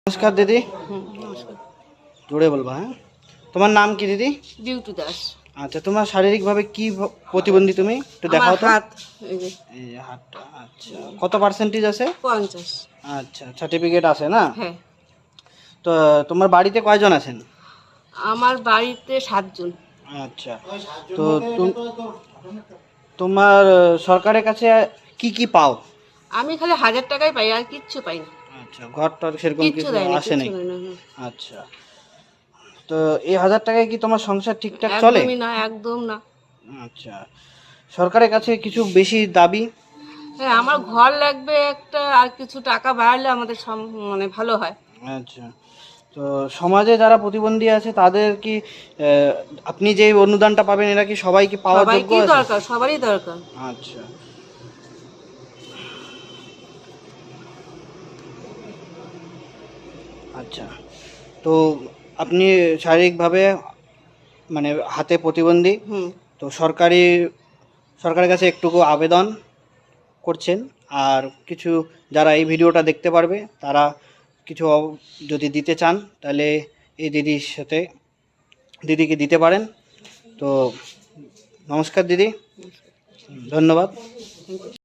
नमस्कार दीदी। नमस्कार। জোরে বলবা। হ্যাঁ, তোমার নাম কি দিদি? বিউটি দাস। আচ্ছা, তোমার শারীরিকভাবে কি প্রতিবন্ধী তুমি একটু আমার দেখাও তো। হাত এই যে এই যে হাতটা। আচ্ছা, কত পার্সেন্টেজ আছে? 50। আচ্ছা, সার্টিফিকেট আছে না? হ্যাঁ, তো তোমার বাড়িতে কয়জন আছেন? আমার বাড়িতে 7 জন। আচ্ছা, তো তোমার সরকারের কাছে কি কি পাও? আমি খালি 1000 টাকাই পাই, আর কিচ্ছু পাই না। আচ্ছা, ঘর টর সেরকম কিচ্ছু কিছু দেয় না, আসে কিচ্ছু নাই? দেয় না, না। আচ্ছা, তো এই 1000 টাকায় কি তোমার সংসার ঠিকঠাক চলে? একদমই না, একদম না। আচ্ছা, সরকারের কাছে কিছু বেশি দাবি? হ্যাঁ, আমার ঘর লাগবে একটা, আর কিছু টাকা বাড়ালে আমাদের মানে ভালো হয়। আচ্ছা, তো সমাজে যারা প্রতিবন্ধী আছে তাদের কি আপনি যে অনুদানটা পাবেন এরা কি সবাই কি পাওয়ার যোগ্য সবাইকেই আছে? দরকার, সবারই দরকার। আচ্ছা, আচ্ছা, তো আপনি শারীরিকভাবে মানে হাতে প্রতিবন্ধী, হুম। তো সরকারের কাছে একটুকু আবেদন করছেন, আর কিছু যারা এই ভিডিওটা দেখতে পারবে তারা কিছু যদি দিতে চান তাহলে এই দিদিকে দিতে পারেন। তো নমস্কার দিদি, ধন্যবাদ। Thank you.